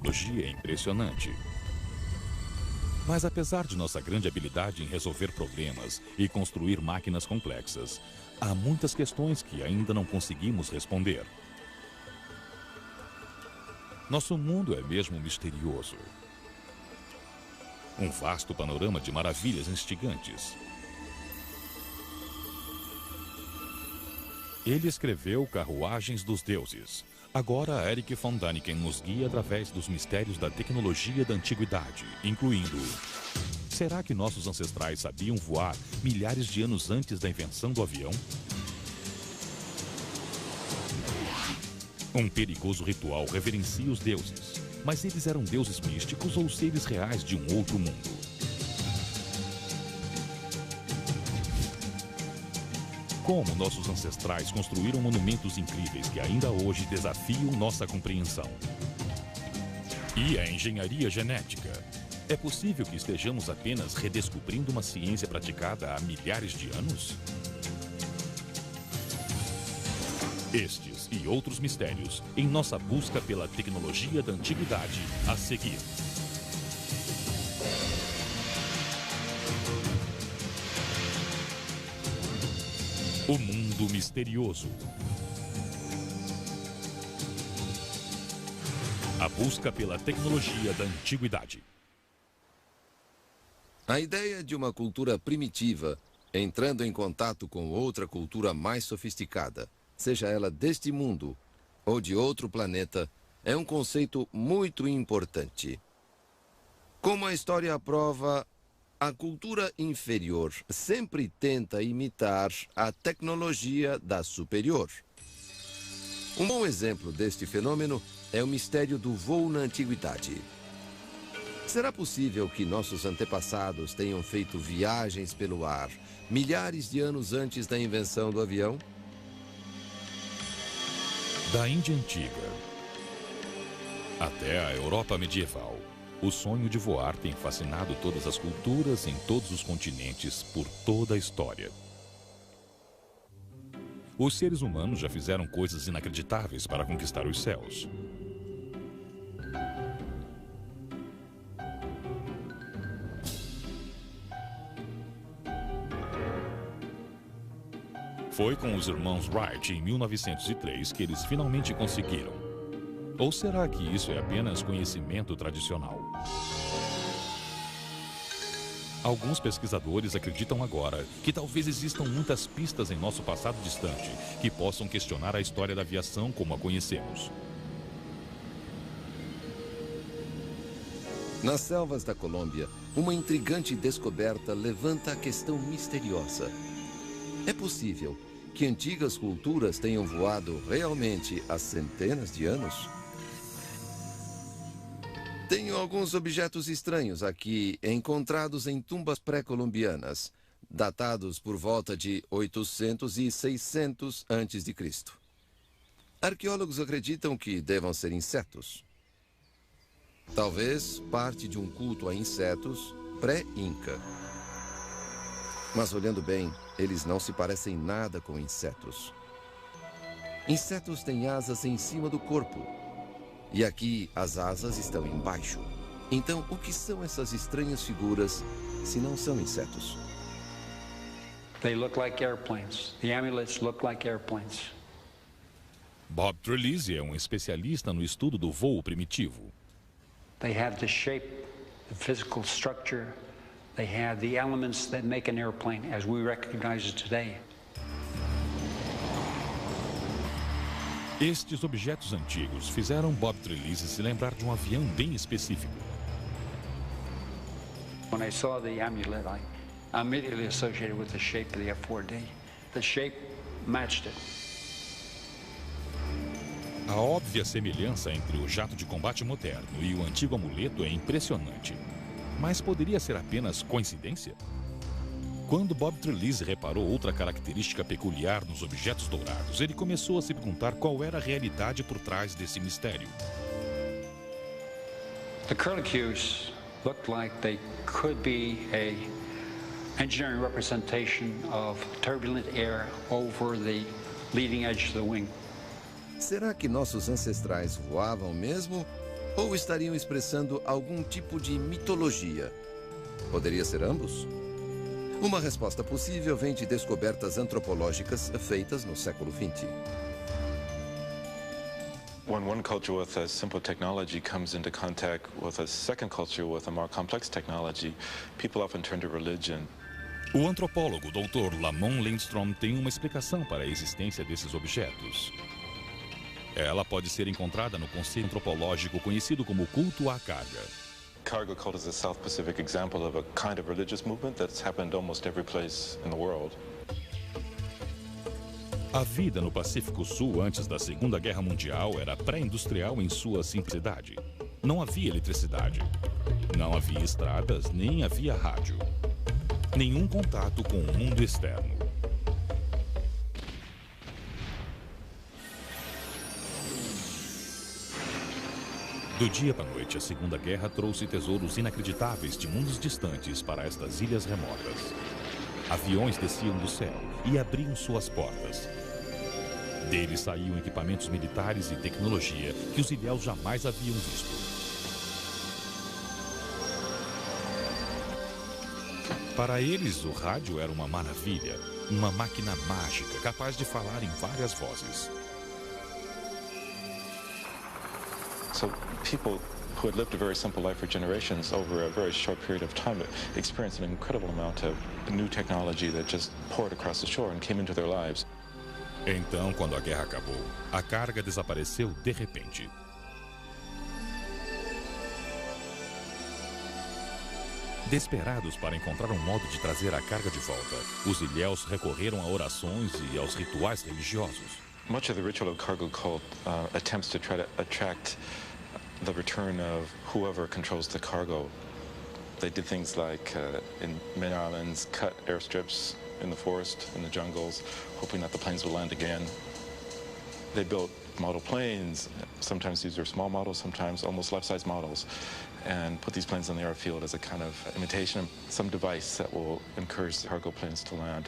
tecnologia impressionante. Mas apesar de nossa grande habilidade em resolver problemas e construir máquinas complexas, há muitas questões que ainda não conseguimos responder. Nosso mundo é mesmo misterioso. Um vasto panorama de maravilhas instigantes. Ele escreveu Carruagens dos Deuses. Agora, Erich von Däniken nos guia através dos mistérios da tecnologia da antiguidade, incluindo... Será que nossos ancestrais sabiam voar milhares de anos antes da invenção do avião? Um perigoso ritual reverencia os deuses, mas eles eram deuses místicos ou seres reais de um outro mundo? Como nossos ancestrais construíram monumentos incríveis que ainda hoje desafiam nossa compreensão? E a engenharia genética? É possível que estejamos apenas redescobrindo uma ciência praticada há milhares de anos? Estes e outros mistérios em nossa busca pela tecnologia da antiguidade a seguir. O mundo misterioso. A busca pela tecnologia da antiguidade. A ideia de uma cultura primitiva entrando em contato com outra cultura mais sofisticada, seja ela deste mundo ou de outro planeta, é um conceito muito importante. Como a história prova, a cultura inferior sempre tenta imitar a tecnologia da superior. Um bom exemplo deste fenômeno é o mistério do voo na antiguidade. Será possível que nossos antepassados tenham feito viagens pelo ar milhares de anos antes da invenção do avião? Da Índia Antiga até a Europa medieval, o sonho de voar tem fascinado todas as culturas em todos os continentes por toda a história. Os seres humanos já fizeram coisas inacreditáveis para conquistar os céus. Foi com os irmãos Wright em 1903 que eles finalmente conseguiram. Ou será que isso é apenas conhecimento tradicional? Alguns pesquisadores acreditam agora que talvez existam muitas pistas em nosso passado distante que possam questionar a história da aviação como a conhecemos. Nas selvas da Colômbia, uma intrigante descoberta levanta a questão misteriosa. É possível que antigas culturas tenham voado realmente há centenas de anos? Tenho alguns objetos estranhos aqui, encontrados em tumbas pré-colombianas, datados por volta de 800 e 600 a.C. Arqueólogos acreditam que devam ser insetos. Talvez parte de um culto a insetos pré-inca. Mas olhando bem, eles não se parecem nada com insetos. Insetos têm asas em cima do corpo. E aqui as asas estão embaixo. Então, o que são essas estranhas figuras se não são insetos? They look like airplanes. The amulets look like airplanes. Bob Trelease é um especialista no estudo do voo primitivo. They have the shape, the physical structure. They have the elements that make an airplane as we recognize it today. Estes objetos antigos fizeram Bob Trelease se lembrar de um avião bem específico. When I saw the amulet, I immediately associated with the shape of the F-4D. The shape matched it. A óbvia semelhança entre o jato de combate moderno e o antigo amuleto é impressionante. Mas poderia ser apenas coincidência? Quando Bob Trelease reparou outra característica peculiar nos objetos dourados, ele começou a se perguntar qual era a realidade por trás desse mistério. The curlicues looked like they could be a engineering representation of turbulent air over the leading edge of the wing. Será que nossos ancestrais voavam mesmo? Ou estariam expressando algum tipo de mitologia? Poderia ser ambos? Uma resposta possível vem de descobertas antropológicas feitas no século XX. When one culture with a simple technology comes into contact with a second culture with a more complex technology, people often turn to religion. O antropólogo Dr. Lamont Lindstrom tem uma explicação para a existência desses objetos. Ela pode ser encontrada no conceito antropológico conhecido como culto à carga. Cargo cult is a South Pacific example of a kind of religious movement that's happened almost every place in the world. A vida no Pacífico Sul antes da Segunda Guerra Mundial era pré-industrial em sua simplicidade. Não havia eletricidade, não havia estradas, nem havia rádio. Nenhum contato com o mundo externo. Do dia para a noite, a Segunda Guerra trouxe tesouros inacreditáveis de mundos distantes para estas ilhas remotas. Aviões desciam do céu e abriam suas portas. Deles saíam equipamentos militares e tecnologia que os ilhéus jamais haviam visto. Para eles, o rádio era uma maravilha, uma máquina mágica capaz de falar em várias vozes. So people who had lived a very simple life for generations over a very short period of time experienced an incredible amount of new technology that just poured across the shore and came into their lives. Então, quando a guerra acabou, a carga desapareceu de repente. Desesperados para encontrar um modo de trazer a carga de volta, os ilhéus recorreram a orações e aos rituais religiosos. Much of the ritual of cargo cult attempts to try to attract the return of whoever controls the cargo. They did things like, in many islands, cut airstrips in the forest, in the jungles, hoping that the planes would land again. They built model planes. Sometimes these are small models, sometimes almost life-size models, and put these planes on the airfield as a kind of imitation of some device that will encourage the cargo planes to land.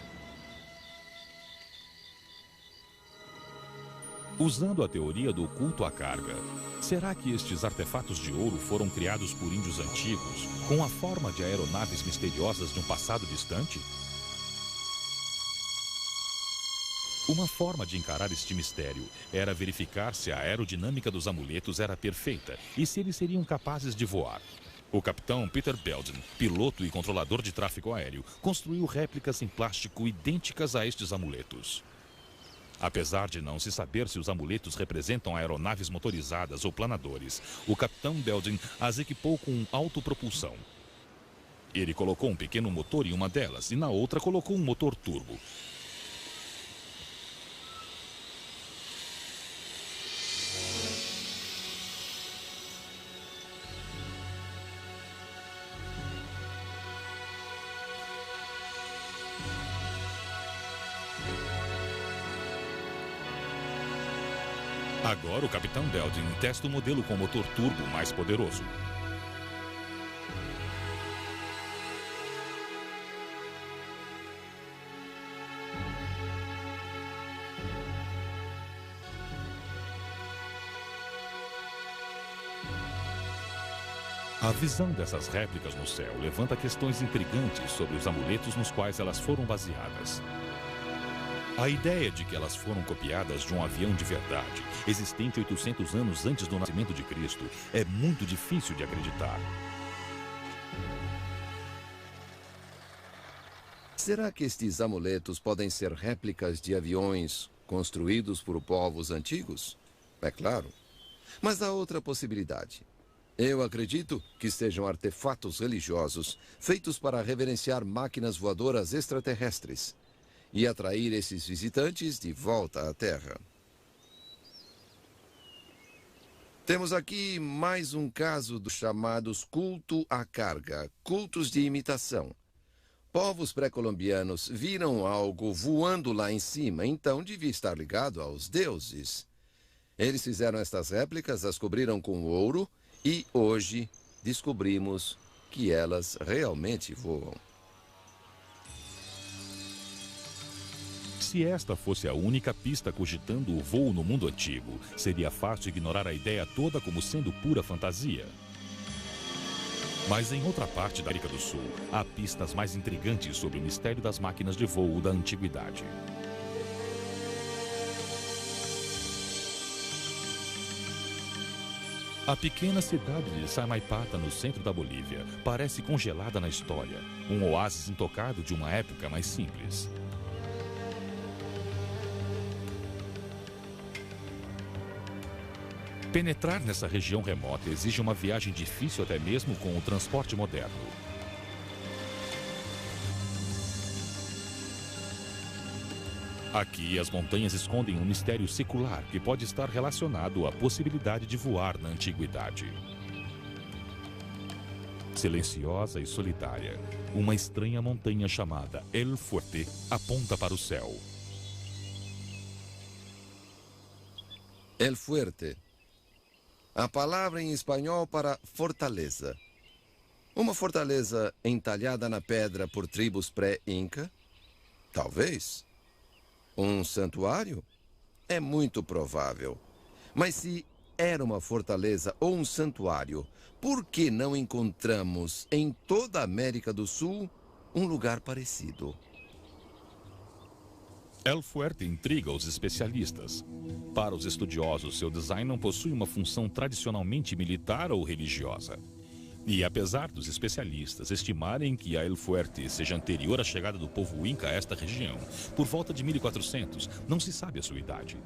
Usando a teoria do culto à carga, será que estes artefatos de ouro foram criados por índios antigos com a forma de aeronaves misteriosas de um passado distante? Uma forma de encarar este mistério era verificar se a aerodinâmica dos amuletos era perfeita e se eles seriam capazes de voar. O capitão Peter Belden, piloto e controlador de tráfego aéreo, construiu réplicas em plástico idênticas a estes amuletos. Apesar de não se saber se os amuletos representam aeronaves motorizadas ou planadores, o capitão Belden as equipou com autopropulsão. Ele colocou um pequeno motor em uma delas e na outra colocou um motor turbo. Agora o capitão Belden testa o modelo com motor turbo mais poderoso. A visão dessas réplicas no céu levanta questões intrigantes sobre os amuletos nos quais elas foram baseadas. A ideia de que elas foram copiadas de um avião de verdade, existente 800 anos antes do nascimento de Cristo, é muito difícil de acreditar. Será que estes amuletos podem ser réplicas de aviões construídos por povos antigos? É claro. Mas há outra possibilidade. Eu acredito que sejam artefatos religiosos feitos para reverenciar máquinas voadoras extraterrestres e atrair esses visitantes de volta à Terra. Temos aqui mais um caso dos chamados culto à carga, cultos de imitação. Povos pré-colombianos viram algo voando lá em cima, então devia estar ligado aos deuses. Eles fizeram estas réplicas, as cobriram com ouro e hoje descobrimos que elas realmente voam. Se esta fosse a única pista cogitando o voo no mundo antigo, seria fácil ignorar a ideia toda como sendo pura fantasia. Mas em outra parte da América do Sul, há pistas mais intrigantes sobre o mistério das máquinas de voo da antiguidade. A pequena cidade de Samaipata, no centro da Bolívia, parece congelada na história, um oásis intocado de uma época mais simples. Penetrar nessa região remota exige uma viagem difícil até mesmo com o transporte moderno. Aqui, as montanhas escondem um mistério secular que pode estar relacionado à possibilidade de voar na antiguidade. Silenciosa e solitária, uma estranha montanha chamada El Fuerte aponta para o céu. El Fuerte. A palavra em espanhol para fortaleza. Uma fortaleza entalhada na pedra por tribos pré-inca? Talvez. Um santuário? É muito provável. Mas se era uma fortaleza ou um santuário, por que não encontramos em toda a América do Sul um lugar parecido? El Fuerte intriga os especialistas. Para os estudiosos, seu design não possui uma função tradicionalmente militar ou religiosa. E apesar dos especialistas estimarem que a El Fuerte seja anterior à chegada do povo Inca a esta região, por volta de 1400, não se sabe a sua idade.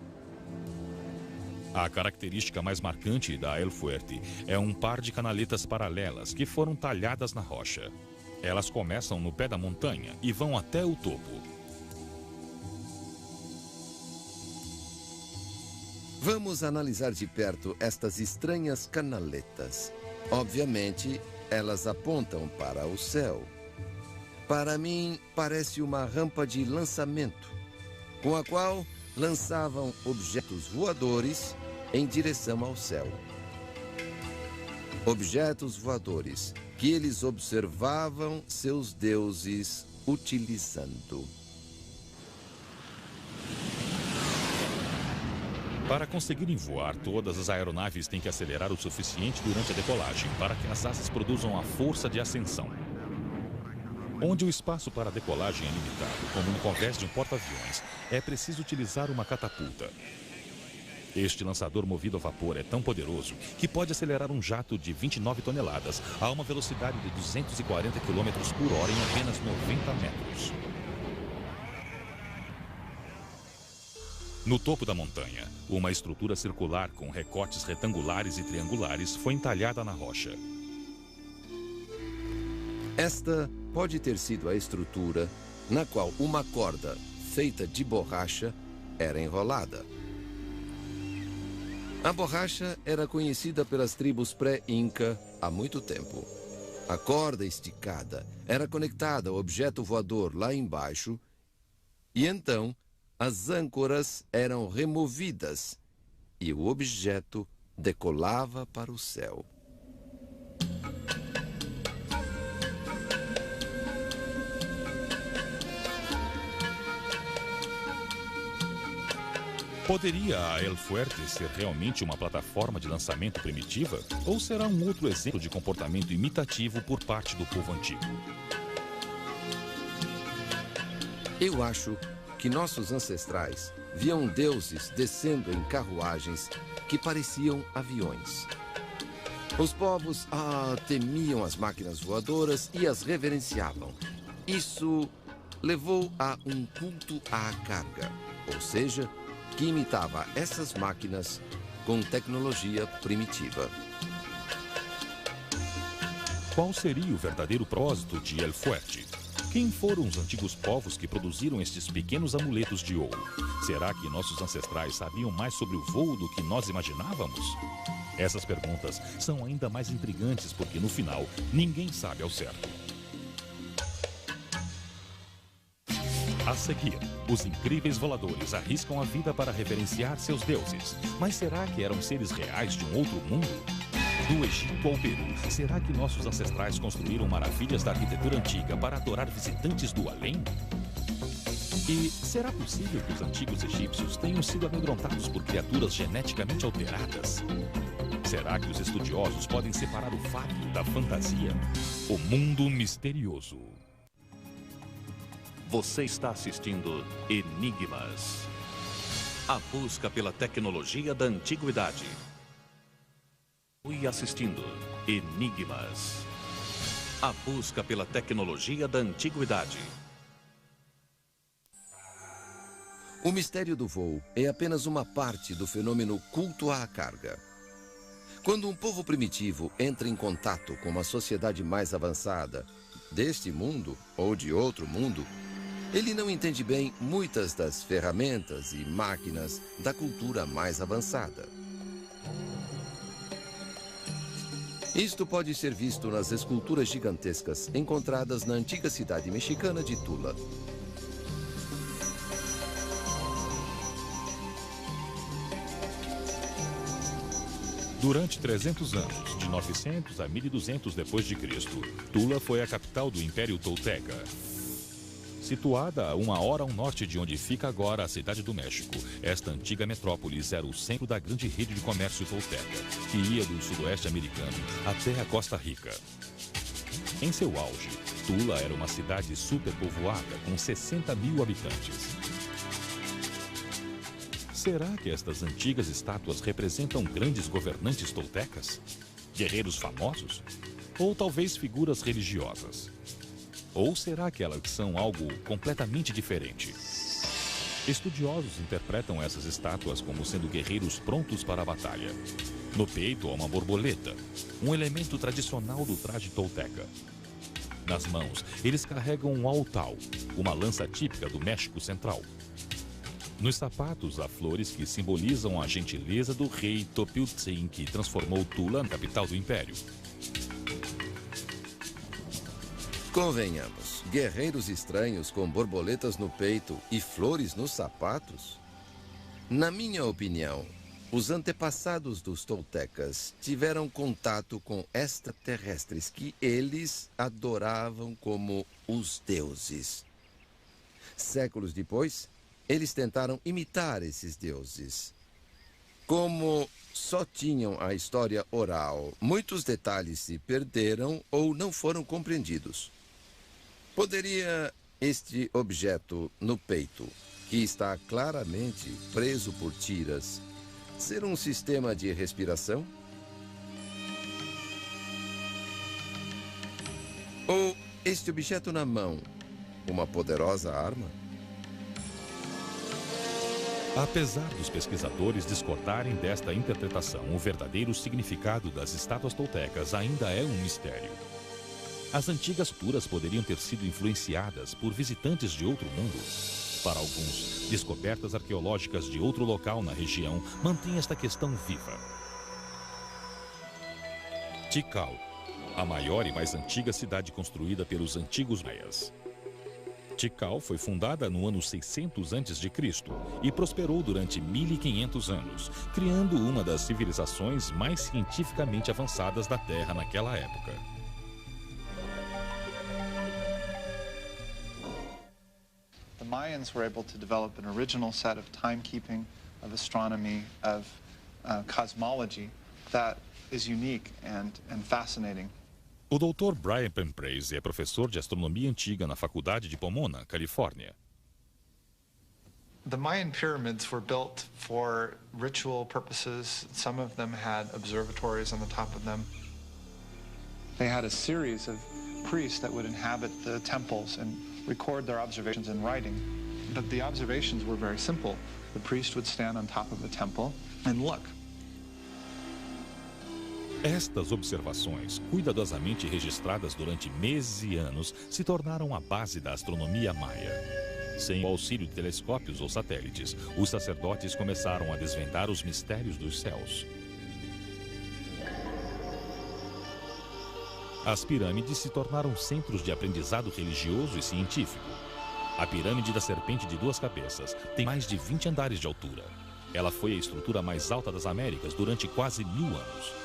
A característica mais marcante da El Fuerte é um par de canaletas paralelas que foram talhadas na rocha. Elas começam no pé da montanha e vão até o topo. Vamos analisar de perto estas estranhas canaletas. Obviamente, elas apontam para o céu. Para mim, parece uma rampa de lançamento, com a qual lançavam objetos voadores em direção ao céu. Objetos voadores que eles observavam seus deuses utilizando. Para conseguirem voar, todas as aeronaves têm que acelerar o suficiente durante a decolagem para que as asas produzam a força de ascensão. Onde o espaço para a decolagem é limitado, como no convés de um porta-aviões, é preciso utilizar uma catapulta. Este lançador movido a vapor é tão poderoso que pode acelerar um jato de 29 toneladas a uma velocidade de 240 km por hora em apenas 90 metros. No topo da montanha, uma estrutura circular com recortes retangulares e triangulares foi entalhada na rocha. Esta pode ter sido a estrutura na qual uma corda feita de borracha era enrolada. A borracha era conhecida pelas tribos pré-inca há muito tempo. A corda esticada era conectada ao objeto voador lá embaixo e então as âncoras eram removidas e o objeto decolava para o céu. Poderia a El Fuerte ser realmente uma plataforma de lançamento primitiva? Ou será um outro exemplo de comportamento imitativo por parte do povo antigo? Eu acho que nossos ancestrais viam deuses descendo em carruagens que pareciam aviões. Os povos temiam as máquinas voadoras e as reverenciavam. Isso levou a um culto à carga, ou seja, que imitava essas máquinas com tecnologia primitiva. Qual seria o verdadeiro propósito de El Fuerte? Quem foram os antigos povos que produziram estes pequenos amuletos de ouro? Será que nossos ancestrais sabiam mais sobre o voo do que nós imaginávamos? Essas perguntas são ainda mais intrigantes porque, no final, ninguém sabe ao certo. A seguir, os incríveis voadores arriscam a vida para reverenciar seus deuses. Mas será que eram seres reais de um outro mundo? Do Egito ao Peru, será que nossos ancestrais construíram maravilhas da arquitetura antiga para adorar visitantes do além? E será possível que os antigos egípcios tenham sido amedrontados por criaturas geneticamente alteradas? Será que os estudiosos podem separar o fato da fantasia? O mundo misterioso. Você está assistindo Enigmas. A busca pela tecnologia da antiguidade. Fui assistindo Enigmas. A busca pela tecnologia da antiguidade. O mistério do voo é apenas uma parte do fenômeno culto à carga. Quando um povo primitivo entra em contato com uma sociedade mais avançada, deste mundo ou de outro mundo, ele não entende bem muitas das ferramentas e máquinas da cultura mais avançada. Isto pode ser visto nas esculturas gigantescas encontradas na antiga cidade mexicana de Tula. Durante 300 anos, de 900 a 1200 d.C., Tula foi a capital do Império Tolteca. Situada a 1 hora ao norte de onde fica agora a cidade do México, esta antiga metrópolis era o centro da grande rede de comércio tolteca, que ia do sudoeste americano até a Costa Rica. Em seu auge, Tula era uma cidade superpovoada com 60 mil habitantes. Será que estas antigas estátuas representam grandes governantes toltecas? Guerreiros famosos? Ou talvez figuras religiosas? Ou será que elas são algo completamente diferente? Estudiosos interpretam essas estátuas como sendo guerreiros prontos para a batalha. No peito há uma borboleta, um elemento tradicional do traje tolteca. Nas mãos, eles carregam um autal, uma lança típica do México Central. Nos sapatos há flores que simbolizam a gentileza do rei Topiltzin, que transformou Tula na capital do império. Convenhamos, guerreiros estranhos com borboletas no peito e flores nos sapatos? Na minha opinião, os antepassados dos toltecas tiveram contato com extraterrestres que eles adoravam como os deuses. Séculos depois, eles tentaram imitar esses deuses. Como só tinham a história oral, muitos detalhes se perderam ou não foram compreendidos. Poderia este objeto no peito, que está claramente preso por tiras, ser um sistema de respiração? Ou este objeto na mão, uma poderosa arma? Apesar dos pesquisadores discordarem desta interpretação, o verdadeiro significado das estátuas toltecas ainda é um mistério. As antigas culturas poderiam ter sido influenciadas por visitantes de outro mundo. Para alguns, descobertas arqueológicas de outro local na região mantêm esta questão viva. Tikal, a maior e mais antiga cidade construída pelos antigos maias. Tikal foi fundada no ano 600 a.C. e prosperou durante 1500 anos, criando uma das civilizações mais cientificamente avançadas da Terra naquela época. The Mayans were able to develop an original set of timekeeping, of astronomy, of cosmology that is unique and fascinating. O Dr. Brian Pemprese é professor de astronomia antiga na Faculdade de Pomona, Califórnia. The Mayan pyramids were built for ritual purposes. Some of them had observatories on the top of them. They had a series of priests that would inhabit the temples and record their observations in writing. But the observations were very simple. The priest would stand on top of the temple and look. Estas observações, cuidadosamente registradas durante meses e anos, se tornaram a base da astronomia maia. Sem o auxílio de telescópios ou satélites, os sacerdotes começaram a desvendar os mistérios dos céus. As pirâmides se tornaram centros de aprendizado religioso e científico. A pirâmide da serpente de duas cabeças tem mais de 20 andares de altura. Ela foi a estrutura mais alta das Américas durante quase 1000 anos.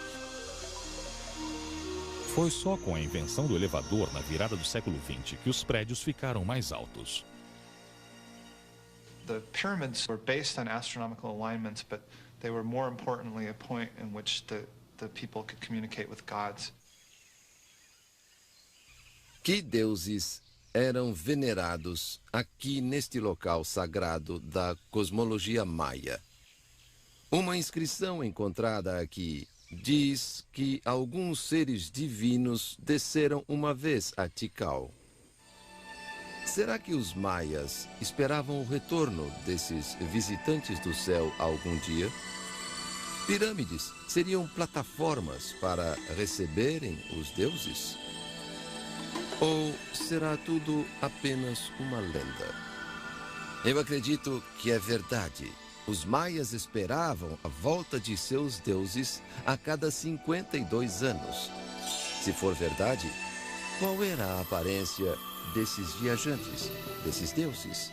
Foi só com a invenção do elevador na virada do século XX que os prédios ficaram mais altos. The pyramids were based on astronomical alignments, but they were more importantly a point in which the people could communicate with gods. Que deuses eram venerados aqui neste local sagrado da cosmologia maia? Uma inscrição encontrada aqui diz que alguns seres divinos desceram uma vez a Tikal. Será que os maias esperavam o retorno desses visitantes do céu algum dia? Pirâmides seriam plataformas para receberem os deuses? Ou será tudo apenas uma lenda? Eu acredito que é verdade. Os maias esperavam a volta de seus deuses a cada 52 anos. Se for verdade, qual era a aparência desses viajantes, desses deuses?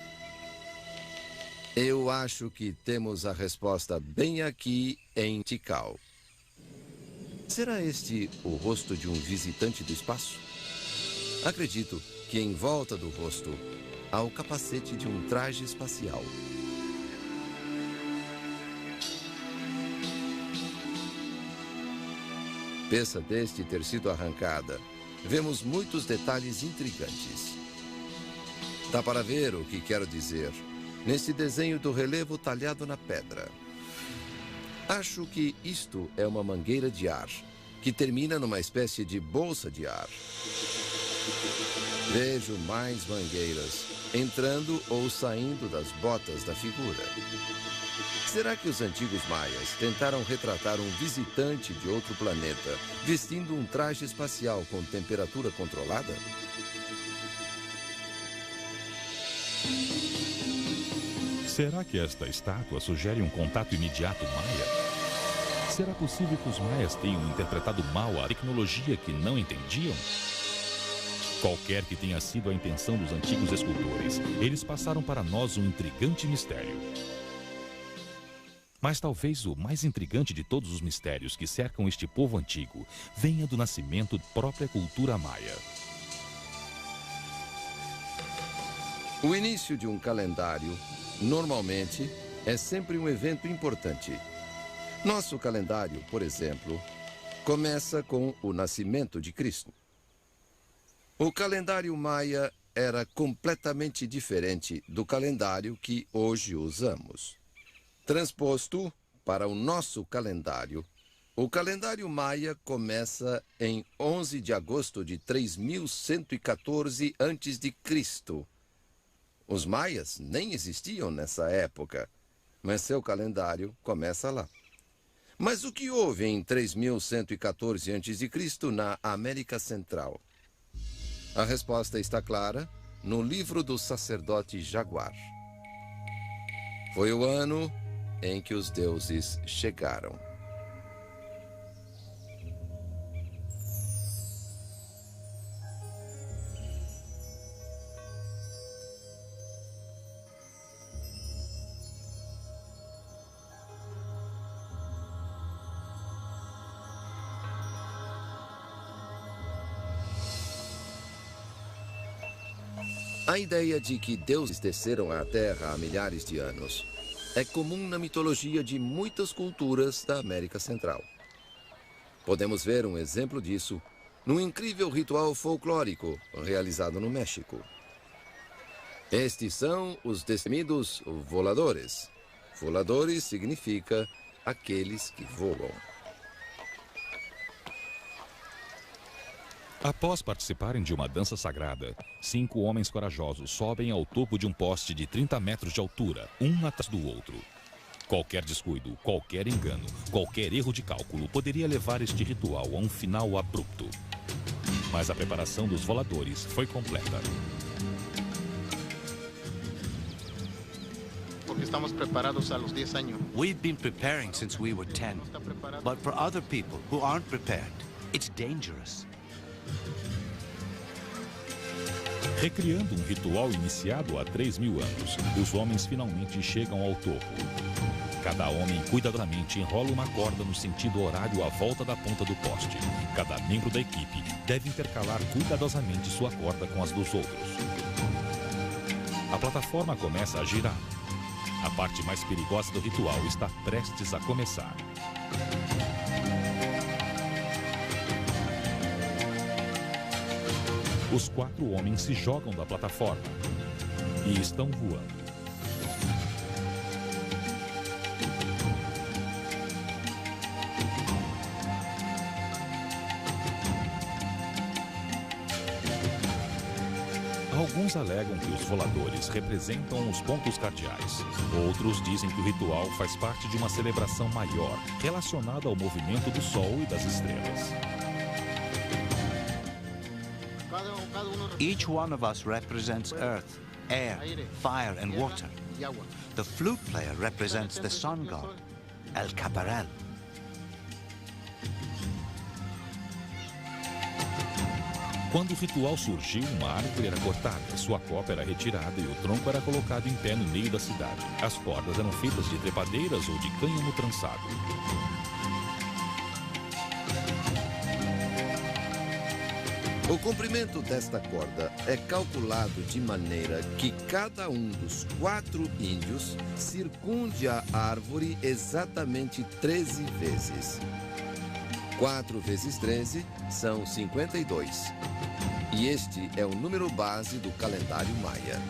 Eu acho que temos a resposta bem aqui em Tikal. Será este o rosto de um visitante do espaço? Acredito que em volta do rosto há o capacete de um traje espacial. Peça deste ter sido arrancada, vemos muitos detalhes intrigantes. Dá para ver o que quero dizer nesse desenho do relevo talhado na pedra. Acho que isto é uma mangueira de ar, que termina numa espécie de bolsa de ar. Vejo mais mangueiras entrando ou saindo das botas da figura. Será que os antigos maias tentaram retratar um visitante de outro planeta vestindo um traje espacial com temperatura controlada? Será que esta estátua sugere um contato imediato maia? Será possível que os maias tenham interpretado mal a tecnologia que não entendiam? Qualquer que tenha sido a intenção dos antigos escultores, eles passaram para nós um intrigante mistério. Mas talvez o mais intrigante de todos os mistérios que cercam este povo antigo venha do nascimento da própria cultura maia. O início de um calendário, normalmente, é sempre um evento importante. Nosso calendário, por exemplo, começa com o nascimento de Cristo. O calendário maia era completamente diferente do calendário que hoje usamos. Transposto para o nosso calendário, o calendário maia começa em 11 de agosto de 3114 a.C. Os maias nem existiam nessa época, mas seu calendário começa lá. Mas o que houve em 3114 a.C. na América Central? A resposta está clara no livro do sacerdote Jaguar. Foi o ano em que os deuses chegaram. A ideia de que deuses desceram à Terra há milhares de anos é comum na mitologia de muitas culturas da América Central. Podemos ver um exemplo disso num incrível ritual folclórico realizado no México. Estes são os destemidos voladores. Voladores significa aqueles que voam. Após participarem de uma dança sagrada, 5 homens corajosos sobem ao topo de um poste de 30 metros de altura, um atrás do outro. Qualquer descuido, qualquer engano, qualquer erro de cálculo poderia levar este ritual a um final abrupto. Mas a preparação dos voladores foi completa. Porque estamos preparados a los 10 años. We've been preparing since we were 10. But for other people who aren't prepared, it's dangerous. Recriando um ritual iniciado há 3.000 anos, os homens finalmente chegam ao topo. Cada homem cuidadosamente enrola uma corda no sentido horário à volta da ponta do poste. Cada membro da equipe deve intercalar cuidadosamente sua corda com as dos outros. A plataforma começa a girar. A parte mais perigosa do ritual está prestes a começar. Os 4 homens se jogam da plataforma e estão voando. Alguns alegam que os voladores representam os pontos cardeais. Outros dizem que o ritual faz parte de uma celebração maior, relacionada ao movimento do Sol e das estrelas. Each one of us represents earth, air, fire and water. The flute player represents the sun god, El Caparel. Quando o ritual surgiu, uma árvore era cortada, sua copa era retirada e o tronco era colocado em pé no meio da cidade. As cordas eram feitas de trepadeiras ou de cânhamo trançado. O comprimento desta corda é calculado de maneira que cada um dos 4 índios circunde a árvore exatamente 13 vezes. 4 vezes 13 são 52. E este é o número base do calendário maia.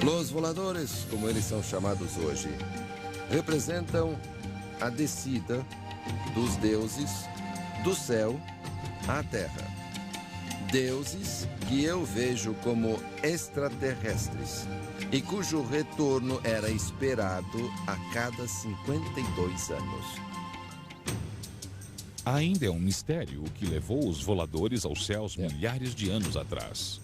Los voladores, como eles são chamados hoje, representam a descida dos deuses do céu à terra. Deuses que eu vejo como extraterrestres e cujo retorno era esperado a cada 52 anos. Ainda é um mistério o que levou os voladores aos céus milhares de anos atrás.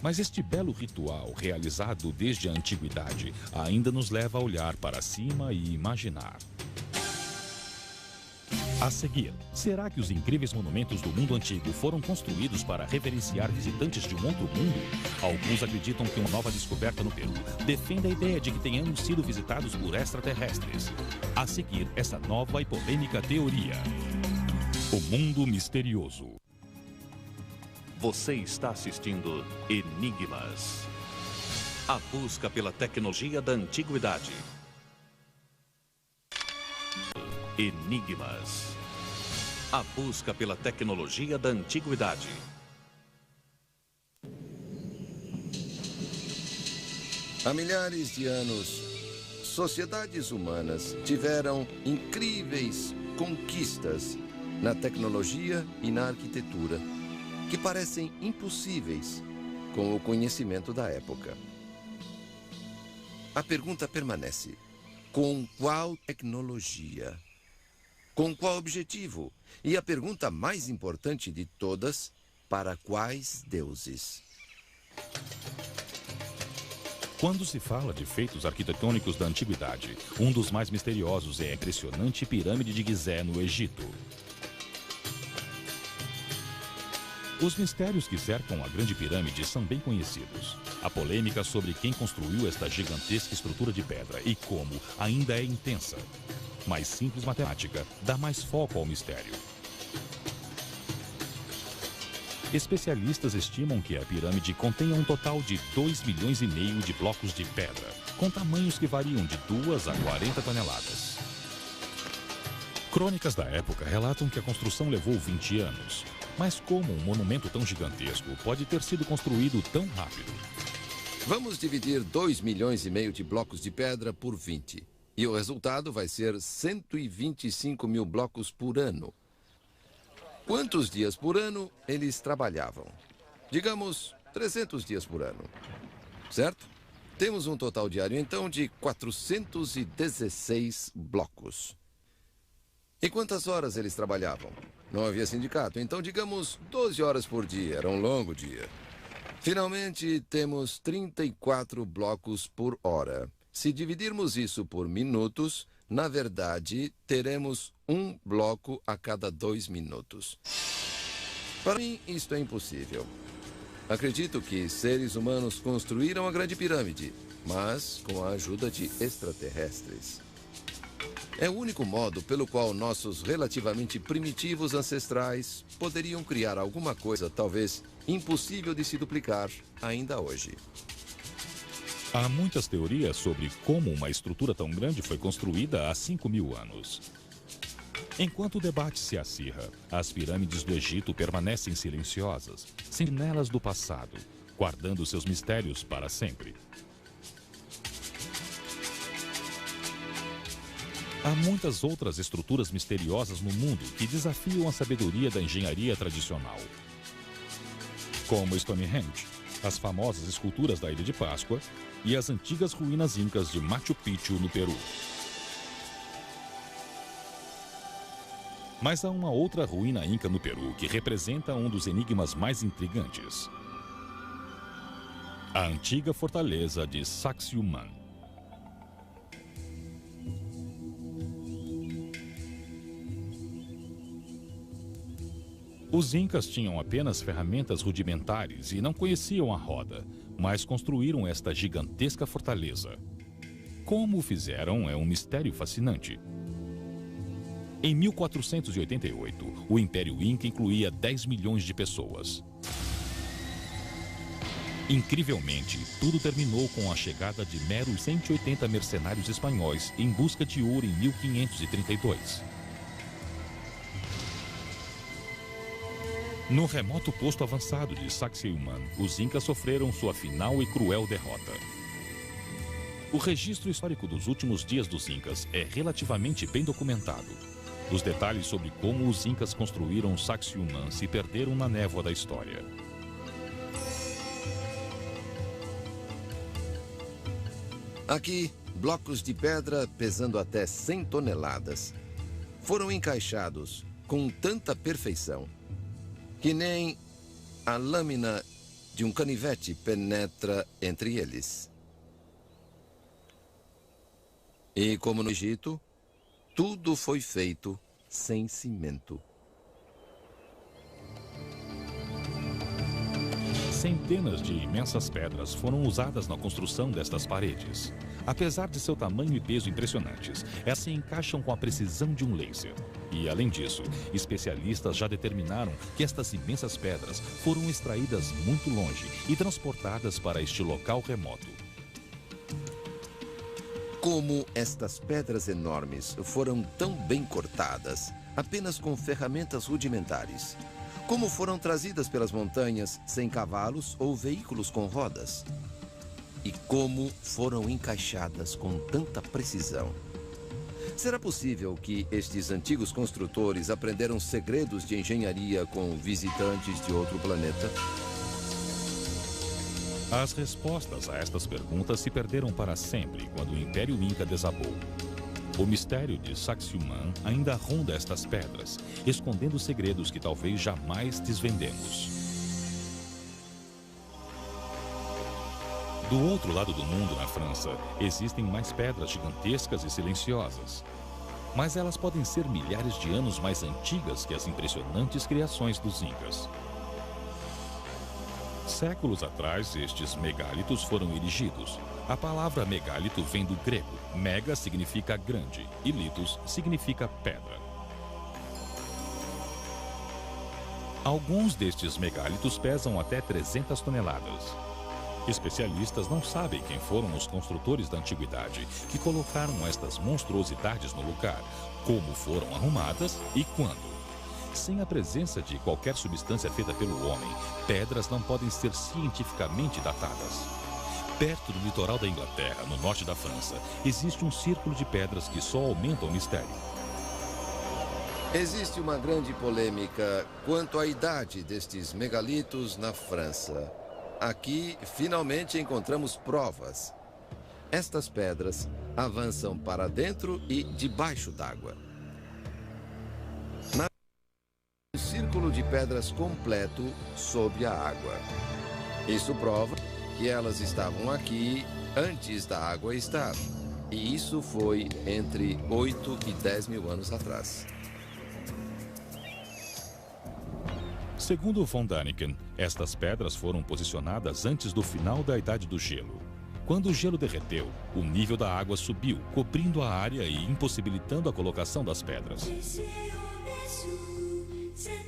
Mas este belo ritual, realizado desde a antiguidade, ainda nos leva a olhar para cima e imaginar. A seguir, será que os incríveis monumentos do mundo antigo foram construídos para reverenciar visitantes de um outro mundo? Alguns acreditam que uma nova descoberta no Peru defende a ideia de que tenhamos sido visitados por extraterrestres. A seguir, essa nova e polêmica teoria. O mundo misterioso. Você está assistindo Enigmas. A busca pela tecnologia da antiguidade. Enigmas. A busca pela tecnologia da antiguidade. Há milhares de anos, sociedades humanas tiveram incríveis conquistas na tecnologia e na arquitetura, que parecem impossíveis com o conhecimento da época. A pergunta permanece: com qual tecnologia? Com qual objetivo? E a pergunta mais importante de todas: para quais deuses? Quando se fala de feitos arquitetônicos da antiguidade, um dos mais misteriosos é a impressionante pirâmide de Gizé, no Egito. Os mistérios que cercam a Grande Pirâmide são bem conhecidos. A polêmica sobre quem construiu esta gigantesca estrutura de pedra e como ainda é intensa. Mas simples matemática dá mais foco ao mistério. Especialistas estimam que a pirâmide contenha um total de 2,5 milhões de blocos de pedra, com tamanhos que variam de 2 a 40 toneladas. Crônicas da época relatam que a construção levou 20 anos. Mas como um monumento tão gigantesco pode ter sido construído tão rápido? Vamos dividir 2,5 milhões de blocos de pedra por 20. E o resultado vai ser 125 mil blocos por ano. Quantos dias por ano eles trabalhavam? Digamos, 300 dias por ano. Certo? Temos um total diário, então, de 416 blocos. E quantas horas eles trabalhavam? Não havia sindicato, então digamos 12 horas por dia, era um longo dia. Finalmente, temos 34 blocos por hora. Se dividirmos isso por minutos, na verdade, teremos um bloco a cada 2 minutos. Para mim, isto é impossível. Acredito que seres humanos construíram a Grande Pirâmide, mas com a ajuda de extraterrestres. É o único modo pelo qual nossos relativamente primitivos ancestrais poderiam criar alguma coisa talvez impossível de se duplicar ainda hoje. Há muitas teorias sobre como uma estrutura tão grande foi construída há 5.000 anos. Enquanto o debate se acirra, as pirâmides do Egito permanecem silenciosas, sentinelas do passado, guardando seus mistérios para sempre. Há muitas outras estruturas misteriosas no mundo que desafiam a sabedoria da engenharia tradicional. Como Stonehenge, as famosas esculturas da Ilha de Páscoa e as antigas ruínas incas de Machu Picchu, no Peru. Mas há uma outra ruína inca no Peru que representa um dos enigmas mais intrigantes. A antiga fortaleza de Sacsayhuaman. Os incas tinham apenas ferramentas rudimentares e não conheciam a roda, mas construíram esta gigantesca fortaleza. Como o fizeram é um mistério fascinante. Em 1488, o Império Inca incluía 10 milhões de pessoas. Incrivelmente, tudo terminou com a chegada de meros 180 mercenários espanhóis em busca de ouro em 1532. No remoto posto avançado de Sacsayhuaman, os incas sofreram sua final e cruel derrota. O registro histórico dos últimos dias dos incas é relativamente bem documentado. Os detalhes sobre como os incas construíram Sacsayhuaman se perderam na névoa da história. Aqui, blocos de pedra pesando até 100 toneladas foram encaixados com tanta perfeição que nem a lâmina de um canivete penetra entre eles. E como no Egito, tudo foi feito sem cimento. Centenas de imensas pedras foram usadas na construção destas paredes. Apesar de seu tamanho e peso impressionantes, elas se encaixam com a precisão de um laser. E, além disso, especialistas já determinaram que estas imensas pedras foram extraídas muito longe e transportadas para este local remoto. Como estas pedras enormes foram tão bem cortadas, apenas com ferramentas rudimentares? Como foram trazidas pelas montanhas sem cavalos ou veículos com rodas? E como foram encaixadas com tanta precisão? Será possível que estes antigos construtores aprenderam segredos de engenharia com visitantes de outro planeta? As respostas a estas perguntas se perderam para sempre quando o Império Inca desabou. O mistério de Sacsayhuaman ainda ronda estas pedras, escondendo segredos que talvez jamais desvendemos. Do outro lado do mundo, na França, existem mais pedras gigantescas e silenciosas. Mas elas podem ser milhares de anos mais antigas que as impressionantes criações dos Incas. Séculos atrás, estes megálitos foram erigidos. A palavra megálito vem do grego. Mega significa grande e litos significa pedra. Alguns destes megálitos pesam até 300 toneladas. Especialistas não sabem quem foram os construtores da antiguidade que colocaram estas monstruosidades no lugar, como foram arrumadas e quando. Sem a presença de qualquer substância feita pelo homem, pedras não podem ser cientificamente datadas. Perto do litoral da Inglaterra, no norte da França, existe um círculo de pedras que só aumentam o mistério. Existe uma grande polêmica quanto à idade destes megalitos na França. Aqui, finalmente, encontramos provas. Estas pedras avançam para dentro e debaixo d'água. Um círculo de pedras completo sob a água. Isso prova que elas estavam aqui antes da água estar. E isso foi entre 8 e 10 mil anos atrás. Segundo von Däniken, estas pedras foram posicionadas antes do final da Idade do Gelo. Quando o gelo derreteu, o nível da água subiu, cobrindo a área e impossibilitando a colocação das pedras.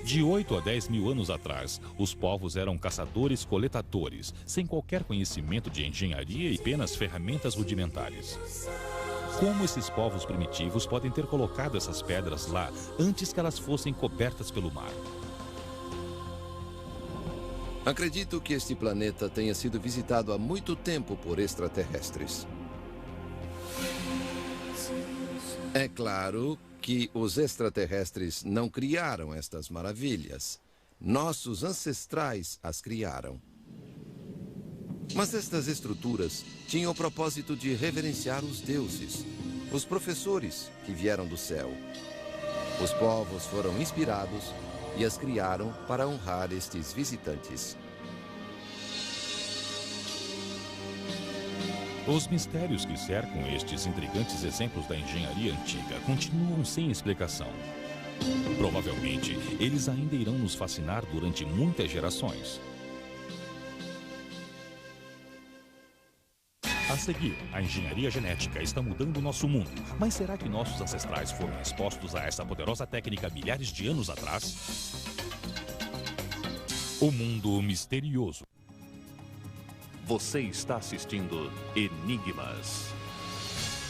De 8 a 10 mil anos atrás, os povos eram caçadores-coletadores, sem qualquer conhecimento de engenharia e apenas ferramentas rudimentares. Como esses povos primitivos podem ter colocado essas pedras lá antes que elas fossem cobertas pelo mar? Acredito que este planeta tenha sido visitado há muito tempo por extraterrestres. É claro que os extraterrestres não criaram estas maravilhas. Nossos ancestrais as criaram. Mas estas estruturas tinham o propósito de reverenciar os deuses, os professores que vieram do céu. Os povos foram inspirados e as criaram para honrar estes visitantes. Os mistérios que cercam estes intrigantes exemplos da engenharia antiga continuam sem explicação. Provavelmente, eles ainda irão nos fascinar durante muitas gerações. A seguir, a engenharia genética está mudando o nosso mundo. Mas será que nossos ancestrais foram expostos a essa poderosa técnica milhares de anos atrás? O mundo misterioso. Você está assistindo Enigmas.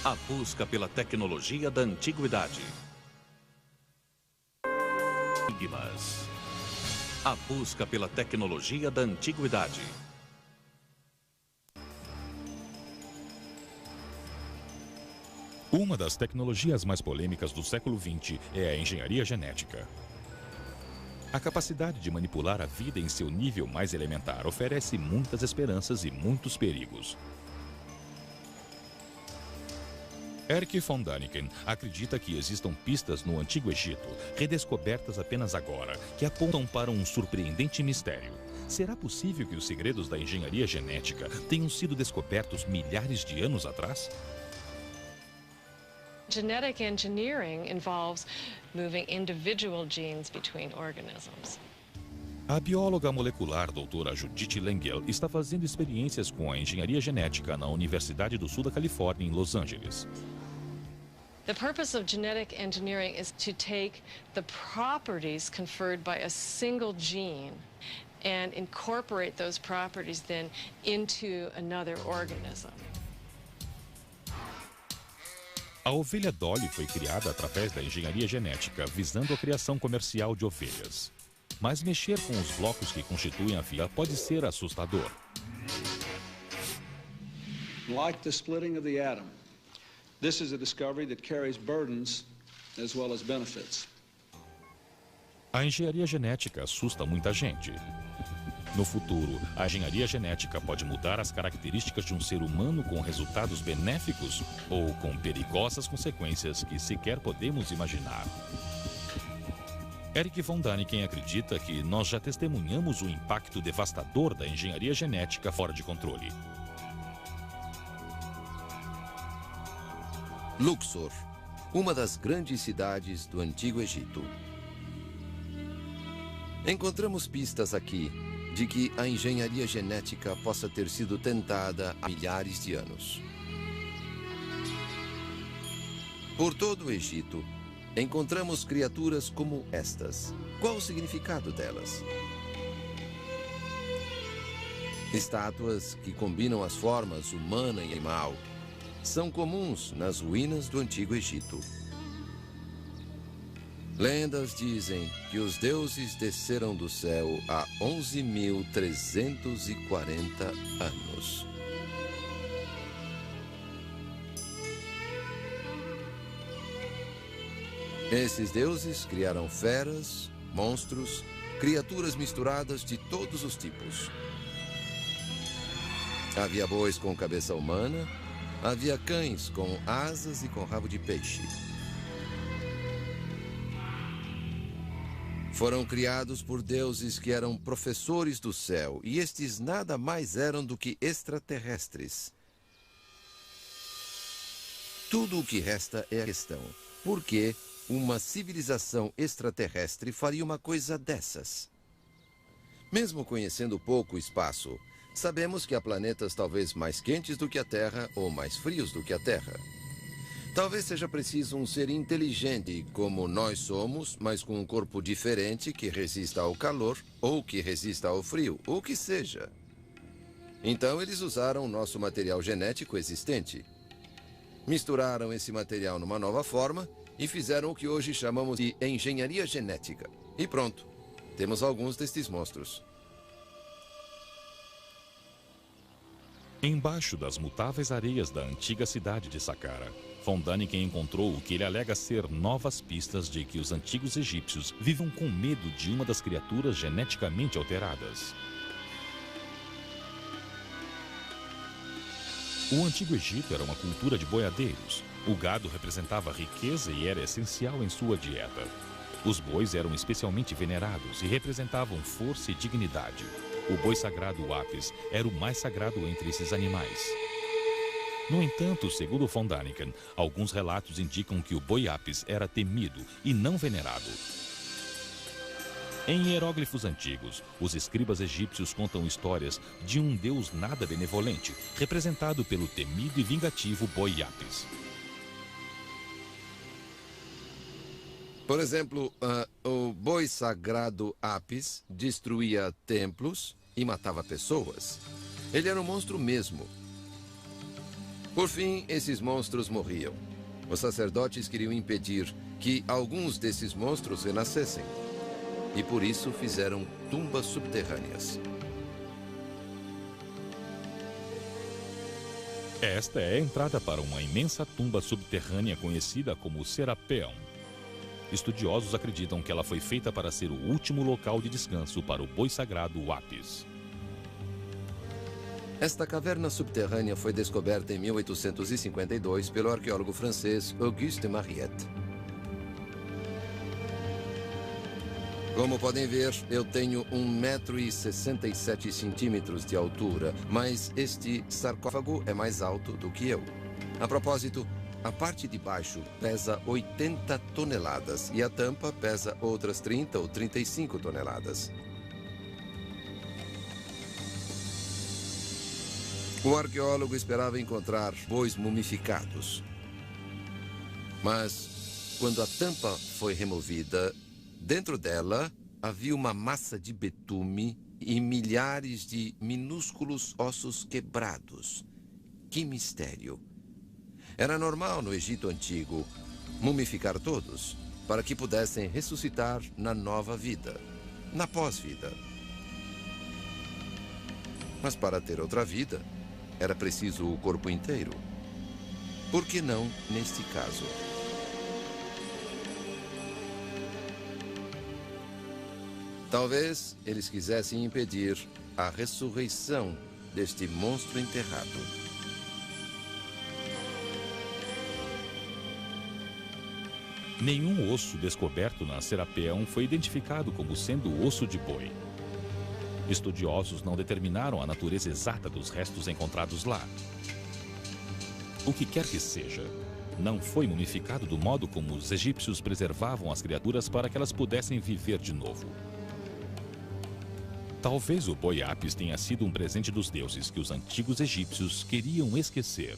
A busca pela tecnologia da antiguidade. Enigmas. A busca pela tecnologia da antiguidade. Uma das tecnologias mais polêmicas do século XX é a engenharia genética. A capacidade de manipular a vida em seu nível mais elementar oferece muitas esperanças e muitos perigos. Erich von Däniken acredita que existam pistas no Antigo Egito, redescobertas apenas agora, que apontam para um surpreendente mistério. Será possível que os segredos da engenharia genética tenham sido descobertos milhares de anos atrás? Genetic engineering involves moving individual genes between organisms. A bióloga molecular doutora Judith Lengel está fazendo experiências com a engenharia genética na Universidade do Sul da Califórnia, em Los Angeles. The purpose of genetic engineering is to take the properties conferred by a single gene and incorporate those properties then into another organism. A ovelha Dolly foi criada através da engenharia genética, visando a criação comercial de ovelhas. Mas mexer com os blocos que constituem a vida pode ser assustador. Like the splitting of the atom, this is a discovery that carries burdens as well as benefits. A engenharia genética assusta muita gente. No futuro, a engenharia genética pode mudar as características de um ser humano com resultados benéficos ou com perigosas consequências que sequer podemos imaginar. Erich von Däniken acredita que nós já testemunhamos o impacto devastador da engenharia genética fora de controle. Luxor, uma das grandes cidades do Antigo Egito. Encontramos pistas aqui de que a engenharia genética possa ter sido tentada há milhares de anos. Por todo o Egito, encontramos criaturas como estas. Qual o significado delas? Estátuas que combinam as formas humana e animal são comuns nas ruínas do Antigo Egito. Lendas dizem que os deuses desceram do céu há 11.340 anos. Esses deuses criaram feras, monstros, criaturas misturadas de todos os tipos. Havia bois com cabeça humana, havia cães com asas e com rabo de peixe. Foram criados por deuses que eram professores do céu, e estes nada mais eram do que extraterrestres. Tudo o que resta é a questão: por que uma civilização extraterrestre faria uma coisa dessas? Mesmo conhecendo pouco o espaço, sabemos que há planetas talvez mais quentes do que a Terra ou mais frios do que a Terra. Talvez seja preciso um ser inteligente como nós somos, mas com um corpo diferente que resista ao calor ou que resista ao frio, ou que seja. Então eles usaram o nosso material genético existente. Misturaram esse material numa nova forma e fizeram o que hoje chamamos de engenharia genética. E pronto, temos alguns destes monstros. Embaixo das mutáveis areias da antiga cidade de Saqqara, Von Däniken encontrou o que ele alega ser novas pistas de que os antigos egípcios vivam com medo de uma das criaturas geneticamente alteradas. O Antigo Egito era uma cultura de boiadeiros. O gado representava riqueza e era essencial em sua dieta. Os bois eram especialmente venerados e representavam força e dignidade. O boi sagrado Apis era o mais sagrado entre esses animais. No entanto, segundo Von Däniken, alguns relatos indicam que o boi Apis era temido e não venerado. Em hieróglifos antigos, os escribas egípcios contam histórias de um deus nada benevolente, representado pelo temido e vingativo boi Apis. Por exemplo, o boi sagrado Apis destruía templos e matava pessoas. Ele era um monstro mesmo. Por fim, esses monstros morriam. Os sacerdotes queriam impedir que alguns desses monstros renascessem. E por isso fizeram tumbas subterrâneas. Esta é a entrada para uma imensa tumba subterrânea conhecida como Serapeum. Estudiosos acreditam que ela foi feita para ser o último local de descanso para o boi sagrado Apis. Esta caverna subterrânea foi descoberta em 1852 pelo arqueólogo francês Auguste Mariette. Como podem ver, eu tenho 1,67 m de altura, mas este sarcófago é mais alto do que eu. A propósito, a parte de baixo pesa 80 toneladas e a tampa pesa outras 30 ou 35 toneladas. O arqueólogo esperava encontrar bois mumificados. Mas, quando a tampa foi removida, dentro dela havia uma massa de betume e milhares de minúsculos ossos quebrados. Que mistério! Era normal no Egito Antigo mumificar todos para que pudessem ressuscitar na nova vida, na pós-vida. Mas para ter outra vida, era preciso o corpo inteiro. Por que não neste caso? Talvez eles quisessem impedir a ressurreição deste monstro enterrado. Nenhum osso descoberto na Serapeum foi identificado como sendo osso de boi. Estudiosos não determinaram a natureza exata dos restos encontrados lá. O que quer que seja, não foi mumificado do modo como os egípcios preservavam as criaturas para que elas pudessem viver de novo. Talvez o boi Apis tenha sido um presente dos deuses que os antigos egípcios queriam esquecer.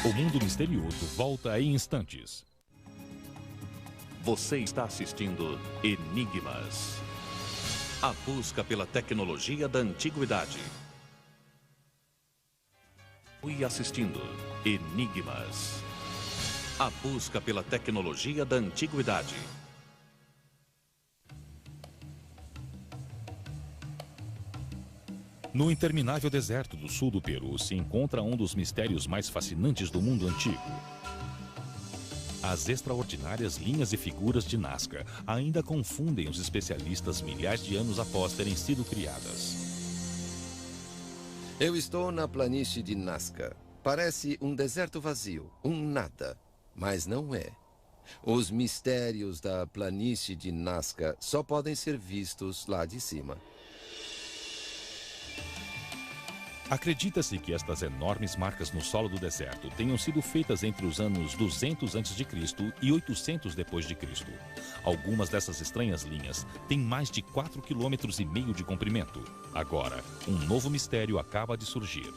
O mundo misterioso volta em instantes. Você está assistindo Enigmas. A busca pela tecnologia da antiguidade. Fui assistindo Enigmas. A busca pela tecnologia da antiguidade. No interminável deserto do sul do Peru se encontra um dos mistérios mais fascinantes do mundo antigo. As extraordinárias linhas e figuras de Nazca ainda confundem os especialistas milhares de anos após terem sido criadas. Eu estou na planície de Nazca. Parece um deserto vazio, um nada, mas não é. Os mistérios da planície de Nazca só podem ser vistos lá de cima. Acredita-se que estas enormes marcas no solo do deserto tenham sido feitas entre os anos 200 a.C. e 800 d.C. Algumas dessas estranhas linhas têm mais de 4,5 km de comprimento. Agora, um novo mistério acaba de surgir.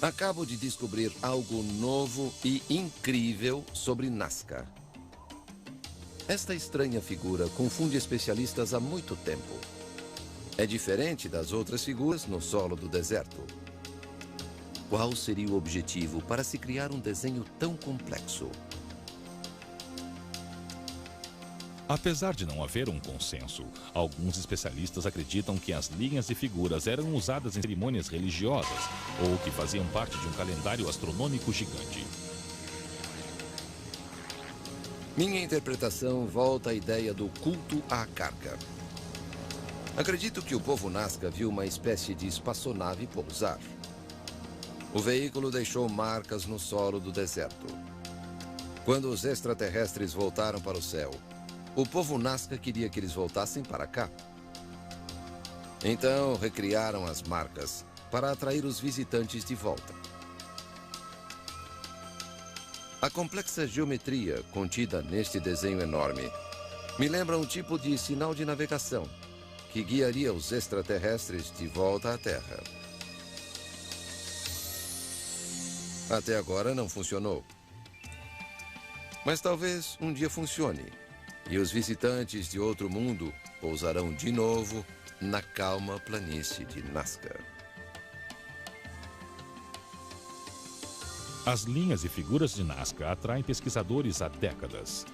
Acabo de descobrir algo novo e incrível sobre Nazca. Esta estranha figura confunde especialistas há muito tempo. É diferente das outras figuras no solo do deserto. Qual seria o objetivo para se criar um desenho tão complexo? Apesar de não haver um consenso, alguns especialistas acreditam que as linhas e figuras eram usadas em cerimônias religiosas ou que faziam parte de um calendário astronômico gigante. Minha interpretação volta à ideia do culto à carga. Acredito que o povo Nazca viu uma espécie de espaçonave pousar. O veículo deixou marcas no solo do deserto. Quando os extraterrestres voltaram para o céu, o povo Nazca queria que eles voltassem para cá. Então, recriaram as marcas para atrair os visitantes de volta. A complexa geometria contida neste desenho enorme me lembra um tipo de sinal de navegação que guiaria os extraterrestres de volta à Terra. Até agora não funcionou. Mas talvez um dia funcione e os visitantes de outro mundo pousarão de novo na calma planície de Nazca. As linhas e figuras de Nazca atraem pesquisadores há décadas.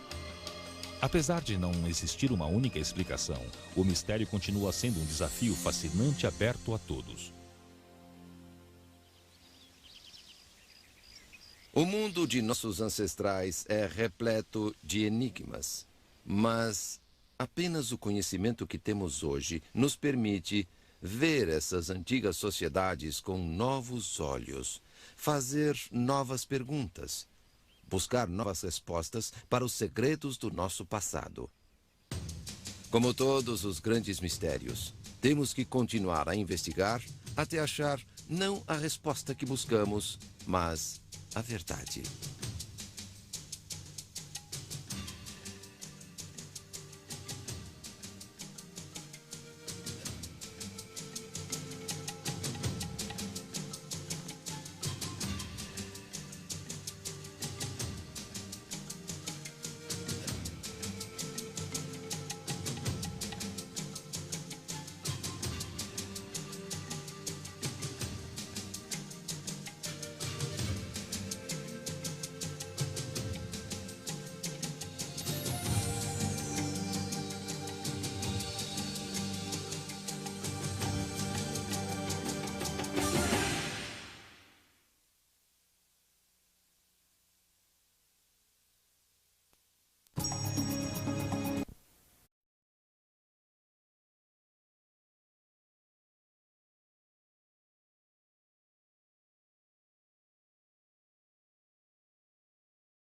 Apesar de não existir uma única explicação, o mistério continua sendo um desafio fascinante aberto a todos. O mundo de nossos ancestrais é repleto de enigmas, mas apenas o conhecimento que temos hoje nos permite ver essas antigas sociedades com novos olhos, fazer novas perguntas, buscar novas respostas para os segredos do nosso passado. Como todos os grandes mistérios, temos que continuar a investigar até achar não a resposta que buscamos, mas a verdade.